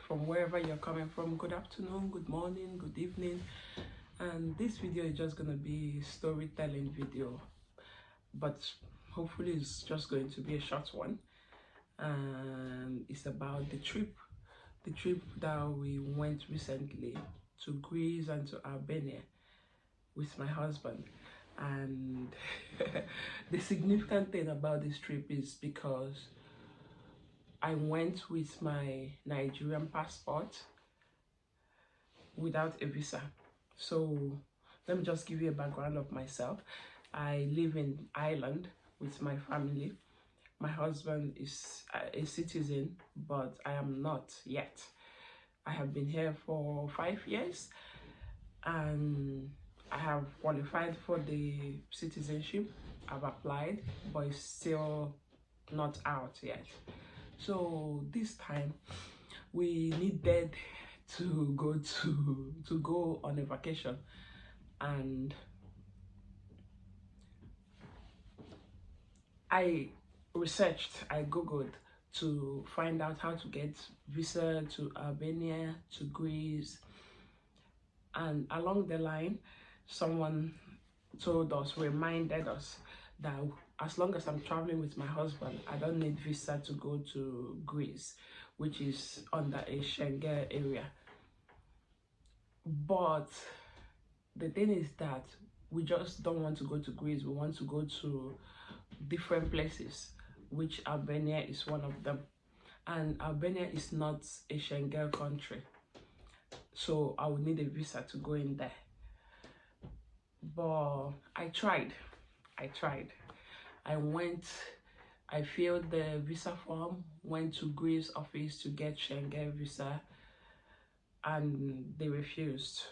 from wherever you're coming from. Good afternoon, good morning, good evening. And this video is just gonna be storytelling video, but hopefully it's just going to be a short one. And it's about the trip that we went recently to Greece and to Albania with my husband. And the significant thing about this trip is because I went with my Nigerian passport without a visa. So let me just give you a background of myself. I live in Ireland with my family. My husband is a citizen, but I am not yet. I have been here for 5 years and I have qualified for the citizenship. I've applied, but it's still not out yet. So this time we needed to go on a vacation, and I googled to find out how to get visa to Albania, to Greece, and along the line someone reminded us that as long as I'm traveling with my husband, I don't need visa to go to Greece, which is under a Schengen area. But the thing is that we just don't want to go to Greece. We want to go to different places, which Albania is one of them. And Albania is not a Schengen country, so I would need a visa to go in there. But I tried. I filled the visa form, went to Greece office to get Schengen visa, and they refused.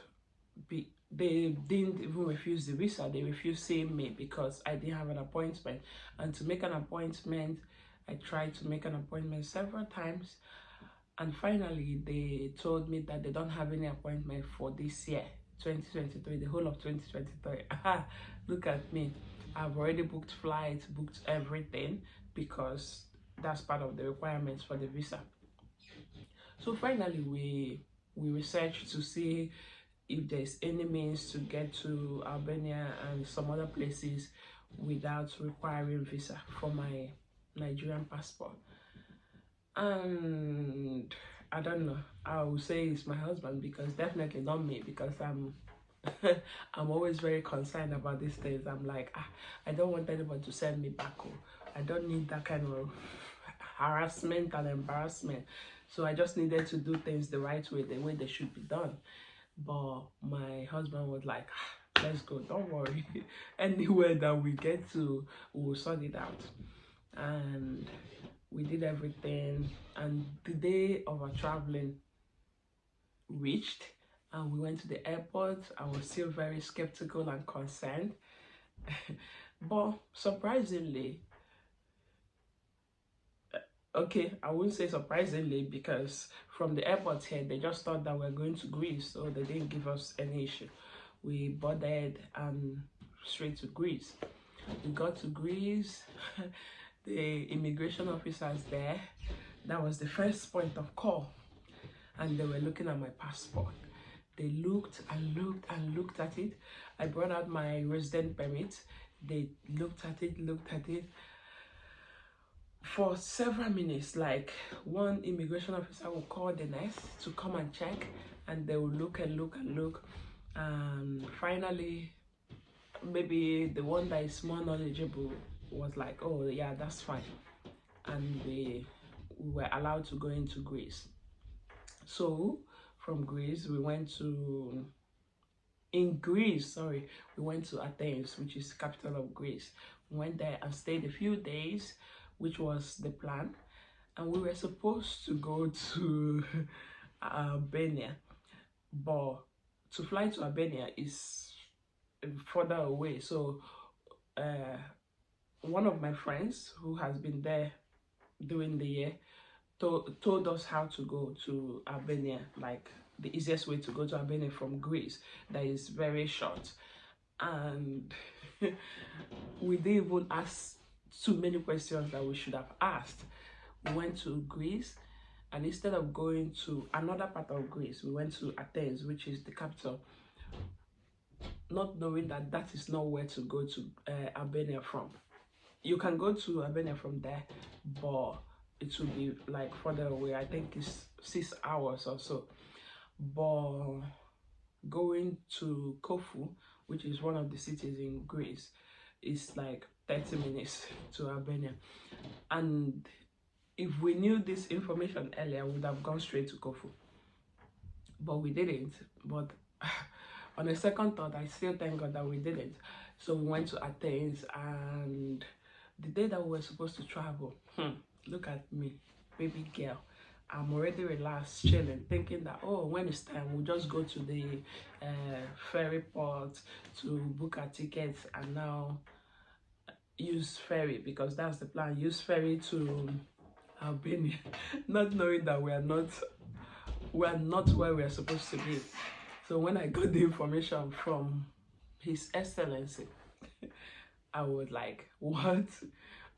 They didn't even refuse the visa, they refused seeing me because I didn't have an appointment. And to make an appointment, I tried to make an appointment several times, and finally they told me that they don't have any appointment for this year, 2023, the whole of 2023. Look at me, I've already booked flights, booked everything, because that's part of the requirements for the visa. So finally we researched to see if there's any means to get to Albania and some other places without requiring visa for my Nigerian passport. And I don't know, I would say it's my husband, because definitely not me, because I'm I'm always very concerned about these things. I'm like, I don't want anyone to send me back home. I don't need that kind of harassment and embarrassment. So I just needed to do things the right way, the way they should be done. But my husband was like, let's go, don't worry. Anywhere that we get to, we'll sort it out. And we did everything, and the day of our traveling reached and we went to the airport. I was still very skeptical and concerned. But surprisingly, okay, I wouldn't say surprisingly, because from the airport here, they just thought that we're going to Greece, so they didn't give us any issue. We boarded and straight to Greece. We got to Greece, the immigration officers there, that was the first point of call, and they were looking at my passport. They looked and looked and looked at it. I brought out my resident permit. They looked at it for several minutes. Like, one immigration officer will call the next to come and check, and they will look and look and look, and finally maybe the one that is more knowledgeable was like, oh yeah, that's fine, and we were allowed to go into Greece. So from Greece we went to Athens, which is the capital of Greece. We went there and stayed a few days, which was the plan, and we were supposed to go to Albania, but to fly to Albania is further away. So one of my friends who has been there during the year told us how to go to Albania, like the easiest way to go to Albania from Greece, that is very short. And we didn't even ask too many questions that we should have asked. We went to Greece And instead of going to another part of Greece, we went to Athens, which is the capital, not knowing that that is not where to go to Albania from. You can go to Albania from there, but it will be like further away. I think it's 6 hours or so. But going to Corfu, which is one of the cities in Greece, is like 30 minutes to Albania. And if we knew this information earlier, we would have gone straight to Corfu. But we didn't. But on a second thought, I still thank God that we didn't. So we went to Athens, and the day that we were supposed to travel, look at me, baby girl. I'm already relaxed, chilling, thinking that, oh, when it's time, we'll just go to the ferry port to book our tickets and now use ferry, because that's the plan. Use ferry to Albania, not knowing that we are not where we are supposed to be. So when I got the information from His Excellency, I was like, what?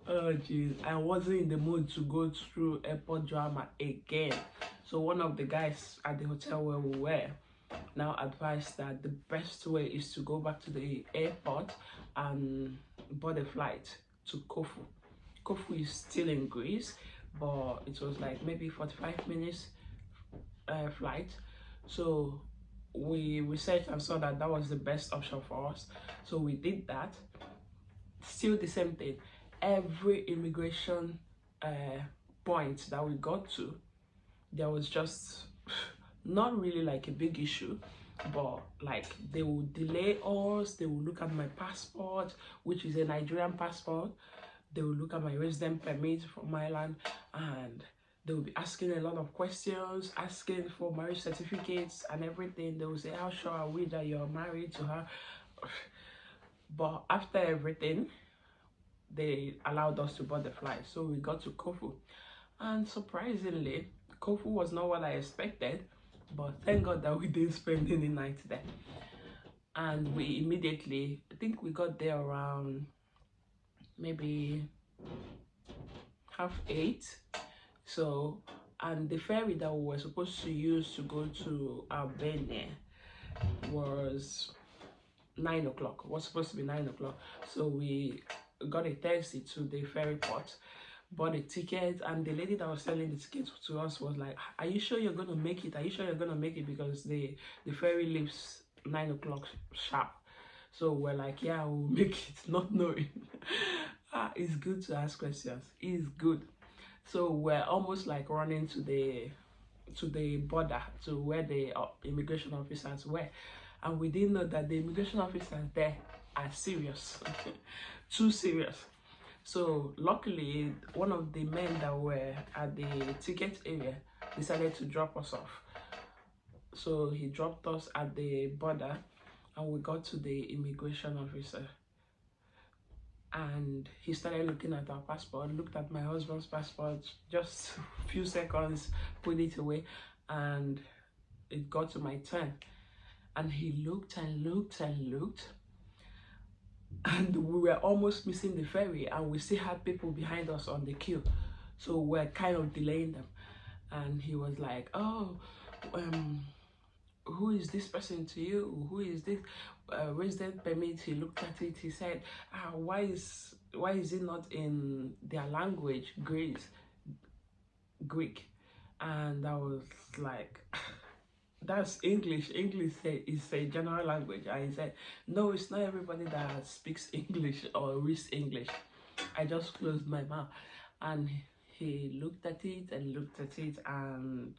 Oh jeez, I wasn't in the mood to go through airport drama again. So one of the guys at the hotel where we were now advised that the best way is to go back to the airport and board a flight to Corfu. Corfu is still in Greece, but it was like maybe 45 minutes flight. So we researched and saw that that was the best option for us. So we did that. Still the same thing. Every immigration point that we got to, there was just not really like a big issue, but like they would delay us. They would look at my passport, which is a Nigerian passport. They would look at my resident permit from my land, and they will be asking a lot of questions, asking for marriage certificates and everything. They will say, how sure are we that you're married to her? But after everything, they allowed us to board the flight. So we got to Corfu. And surprisingly, Corfu was not what I expected. But thank God that we didn't spend any night there. And we immediately, I think we got there around maybe 8:30. So, and the ferry that we were supposed to use to go to Albania was 9 o'clock. It was supposed to be 9 o'clock. So we got a taxi to the ferry port, bought a ticket, and the lady that was selling the tickets to us was like, are you sure you're gonna make it? Are you sure you're gonna make it? Because the ferry leaves 9 o'clock sharp. So we're like, yeah, we'll make it, not knowing. It's good to ask questions. It's good. So we're almost like running to the border, to where the immigration officers were, and we didn't know that the immigration officers there are serious. Too serious. So luckily, one of the men that were at the ticket area decided to drop us off. So he dropped us at the border, and we got to the immigration officer, and he started looking at our passport, looked at my husband's passport, just a few seconds, put it away, and it got to my turn. And he looked and looked and looked, and we were almost missing the ferry, and we still had people behind us on the queue, so we're kind of delaying them. And he was like, oh, who is this person to you? Who is this resident permit? He looked at it, he said, why is it not in their language, Greek? And I was like, that's English is a general language. And he said, no, it's not everybody that speaks English or reads English. I just closed my mouth, and he looked at it and looked at it and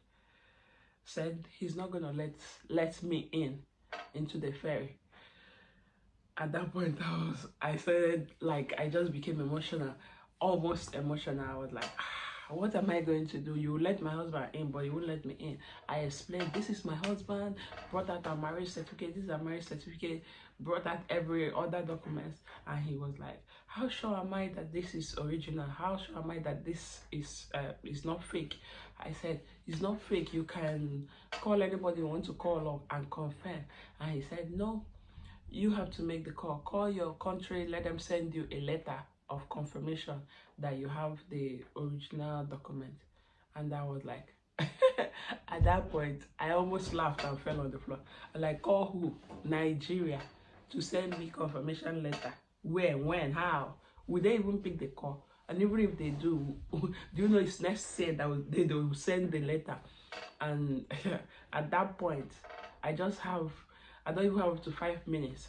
said he's not gonna let me into the ferry. At that point, I started, like, I just became emotional, almost emotional. I was like, what am I going to do? You let my husband in, but you won't let me in. I explained, this is my husband, brought out a marriage certificate, this is a marriage certificate, brought out every other documents, and he was like, how sure am I that this is original? How sure am I that this is not fake? I said, it's not fake. You can call anybody you want to call and confirm. And he said, no, you have to make the call. Call your country, let them send you a letter of confirmation that you have the original document. And I was like, At that point, I almost laughed and fell on the floor. I like, call who? Nigeria to send me confirmation letter. Where, when, how? Would they even pick the call? And even if they do, do you know it's necessary that they will send the letter? And at that point, I don't even have up to 5 minutes.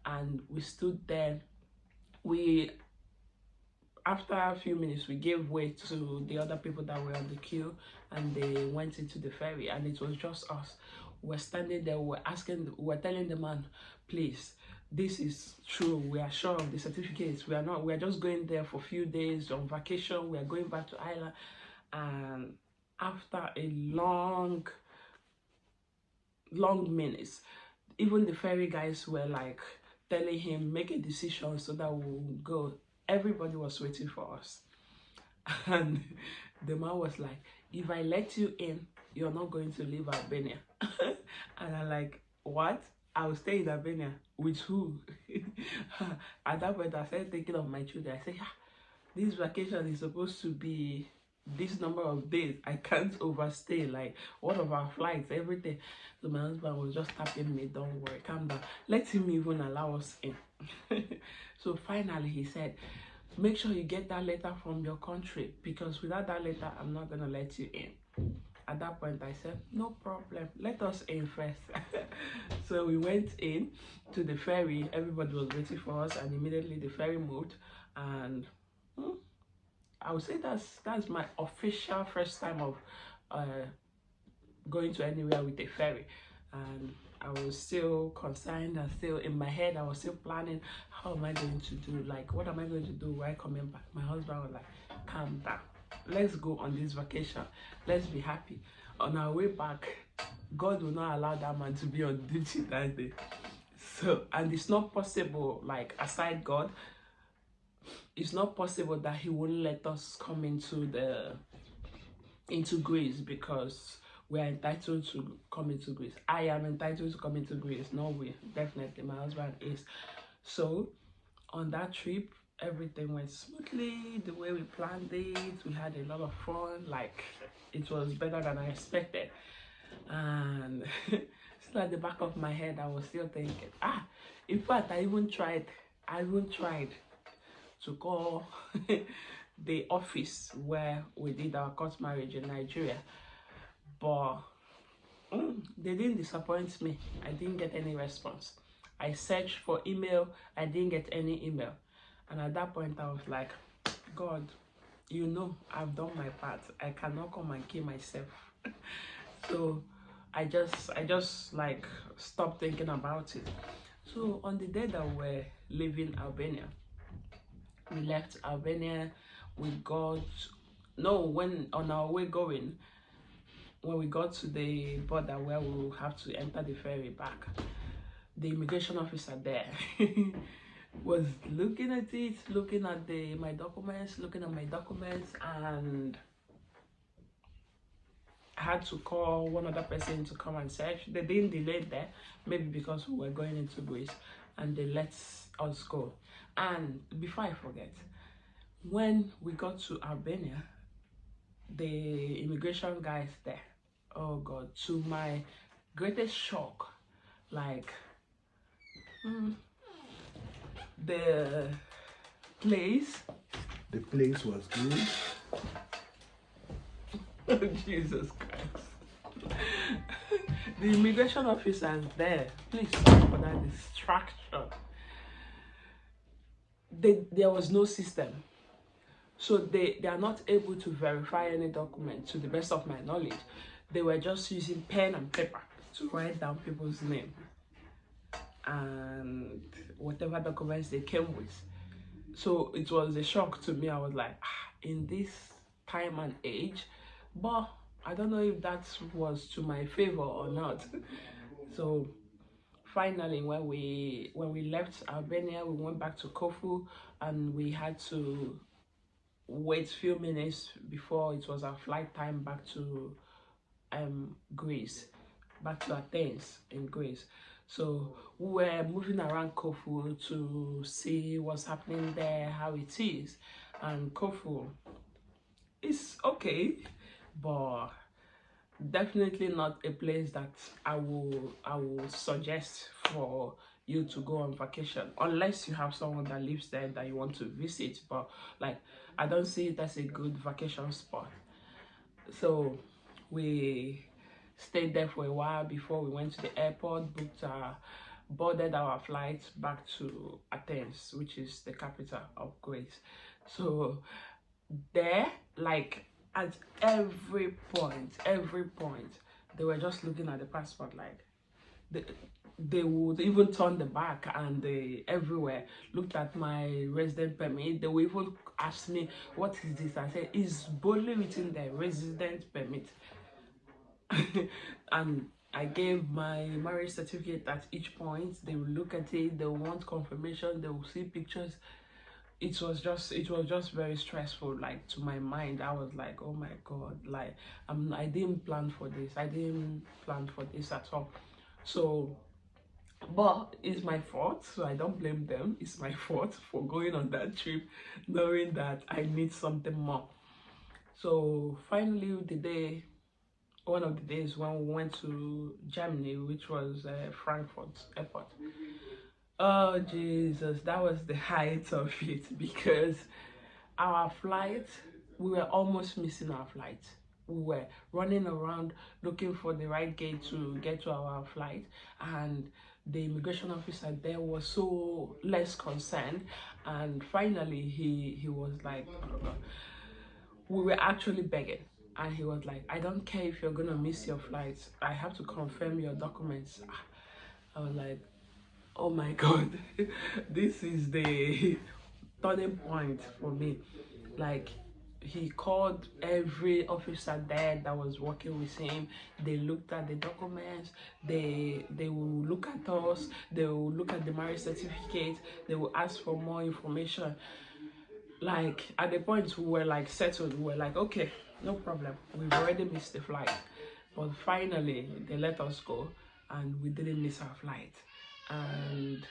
And we stood there. After a few minutes, we gave way to the other people that were on the queue, and they went into the ferry, and it was just us. We're standing there, we're telling the man, please, this is true, we are sure of the certificates, we're just going there for a few days on vacation, we are going back to Ireland. And after a long minutes, even the ferry guys were like telling him, make a decision so that we'll go. Everybody was waiting for us. And the man was like, if I let you in, you're not going to leave Albania. And I'm like, what? I'll stay in Albania. With who? At that point, I started thinking of my children. I said, this vacation is supposed to be this number of days. I can't overstay. Like, what of our flights, everything. So my husband was just tapping me, don't worry, calm down. Let him even allow us in. So finally he said, make sure you get that letter from your country, because without that letter, I'm not going to let you in. At that point, I said, no problem, let us in first. So we went in to the ferry. Everybody was waiting for us, and immediately the ferry moved. And I would say that's my official first time of going to anywhere with a ferry. And I was still concerned, and still in my head I was still planning, how am I going to do, like, what am I going to do while coming back? My husband was like, calm down, let's go on this vacation, let's be happy. On our way back, God will not allow that man to be on duty that day. So, and it's not possible, like, aside God, it's not possible that he won't let us come into Greece, because we are entitled to come into Greece. I am entitled to come into Greece. No way, definitely, my husband is. So on that trip, everything went smoothly, the way we planned it. We had a lot of fun. Like, it was better than I expected. And still at the back of my head, I was still thinking, in fact, I even tried to call the office where we did our court marriage in Nigeria, but they didn't disappoint me. I didn't get any response. I searched for email, I didn't get any email. And at that point, I was like, God, you know, I've done my part. I cannot come and kill myself. So I just like stopped thinking about it. So on the day that we're leaving Albania, we left Albania, when on our way going, when we got to the border where we will have to enter the ferry back, the immigration officer there was looking at it, looking at my documents, and I had to call one other person to come and search. They didn't delay there, maybe because we were going into Greece, and they let us go. And before I forget, when we got to Albania, the immigration guys there, oh God, to my greatest shock, like, the place was good. Oh, Jesus Christ. The immigration officers there, please stop for that distraction. There was no system. So they are not able to verify any document, to the best of my knowledge. They were just using pen and paper to write down people's name and whatever documents they came with. So it was a shock to me. I was like, in this time and age, but I don't know if that was to my favor or not. So finally, when we left Albania, we went back to Corfu, and we had to wait a few minutes before it was our flight time back to Greece, back to Athens in Greece. So we were moving around Corfu to see what's happening there, how it is. And Corfu is okay, but definitely not a place that I will suggest for you to go on vacation, unless you have someone that lives there that you want to visit. But like, I don't see it as a good vacation spot. So we stayed there for a while before we went to the airport, boarded our flight back to Athens, which is the capital of Greece. So there, like, at every point, they were just looking at the passport. Like, they, they would even turn the back, and they everywhere looked at my resident permit. They would even ask me, what is this? I said, it's boldly written there, resident permit. And I gave my marriage certificate at each point. They will look at it, they will want confirmation, they will see pictures. It was just very stressful. Like, to my mind, I was like, oh my god, like, I didn't plan for this. I didn't plan for this at all. So, but it's my fault, so I don't blame them. It's my fault for going on that trip knowing that I need something more. So finally, one of the days when we went to Germany, which was Frankfurt airport. Oh Jesus, that was the height of it, because our flight, we were almost missing our flight. We were running around looking for the right gate to get to our flight, and the immigration officer there was so less concerned. And finally, he was like, we were actually begging, and he was like, I don't care if you're gonna miss your flight, I have to confirm your documents. I was like, oh my god, this is the turning point for me. Like, he called every officer there that was working with him. They looked at the documents, they will look at us, they will look at the marriage certificate, they will ask for more information. Like, at the point we were like settled, we were like, okay, no problem, we've already missed the flight. But finally they let us go, and we didn't miss our flight. And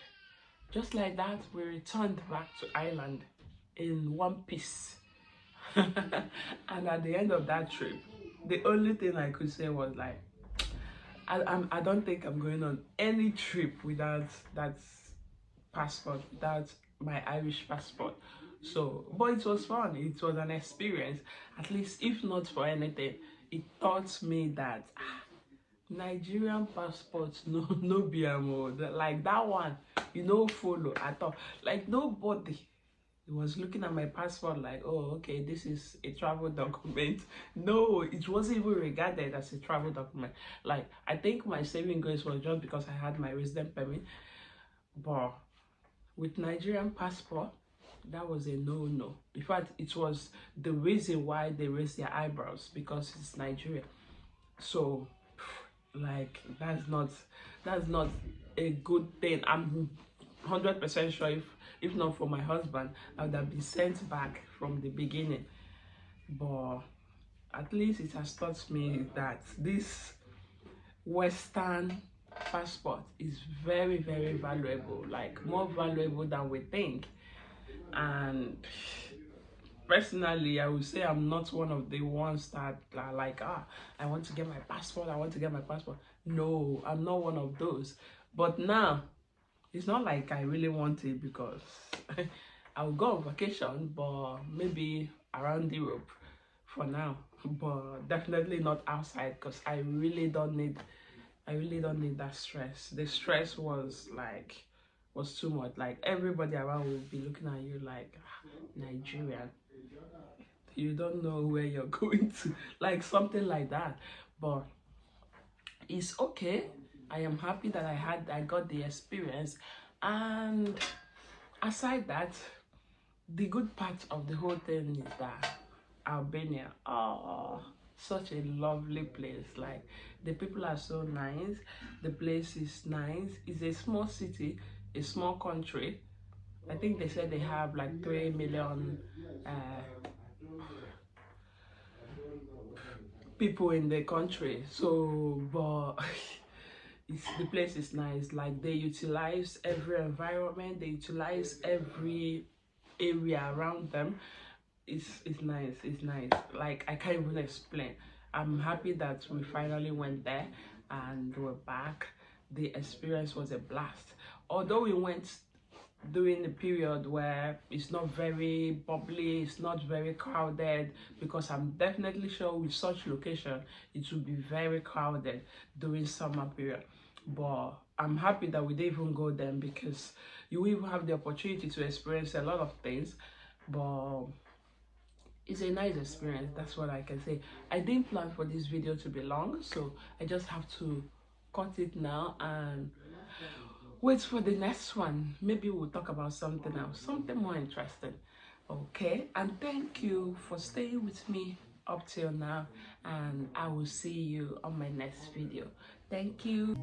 just like that, we returned back to Ireland in one piece. And at the end of that trip, the only thing I could say was like, I don't think I'm going on any trip without that passport, without my Irish passport. So, but it was fun. It was an experience. At least, if not for anything, it taught me that Nigerian passports no be like that one, follow at all. Like, nobody was looking at my passport like, oh, okay, this is a travel document. No, it wasn't even regarded as a travel document. Like, I think my saving grace was just because I had my resident permit. But with Nigerian passport, that was a no. In fact, it was the reason why they raised their eyebrows, because it's Nigeria. So, like, that's not a good thing. I'm 100% sure if not for my husband, I would have been sent back from the beginning. But at least it has taught me that this Western passport is very, very valuable, like more valuable than we think. And personally, I would say I'm not one of the ones that are like, I want to get my passport, no, I'm not one of those. But now, it's not like I really want it, because I'll go on vacation, but maybe around Europe for now, but definitely not outside, because I really don't need that stress. The stress was too much. Like, everybody around will be looking at you like, Nigerian, you don't know where you're going to, like something like that. But it's okay. I am happy that I got the experience. And aside that, the good part of the whole thing is that Albania, oh, such a lovely place. Like, the people are so nice, the place is nice. It's a small city, a small country. I think they said they have like 3 million people in the country. So, but the place is nice. Like, they utilize every environment, they utilize every area around them. It's nice. Like, I can't even explain. I'm happy that we finally went there and we're back. The experience was a blast. Although we went during the period where it's not very bubbly, it's not very crowded, because I'm definitely sure with such location it will be very crowded during summer period. But I'm happy that we didn't even go then, because you will have the opportunity to experience a lot of things. But it's a nice experience, that's what I can say. I didn't plan for this video to be long, so I just have to cut it now and wait for the next one. Maybe we'll talk about something else, something more interesting. Okay, and thank you for staying with me up till now, and I will see you on my next video. Thank you.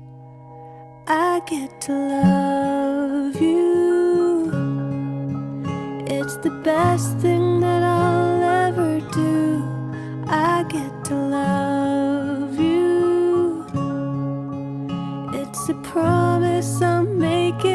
I get to love you. It's the best thing that I'll ever do. I get to love you. It's a promise I'm making.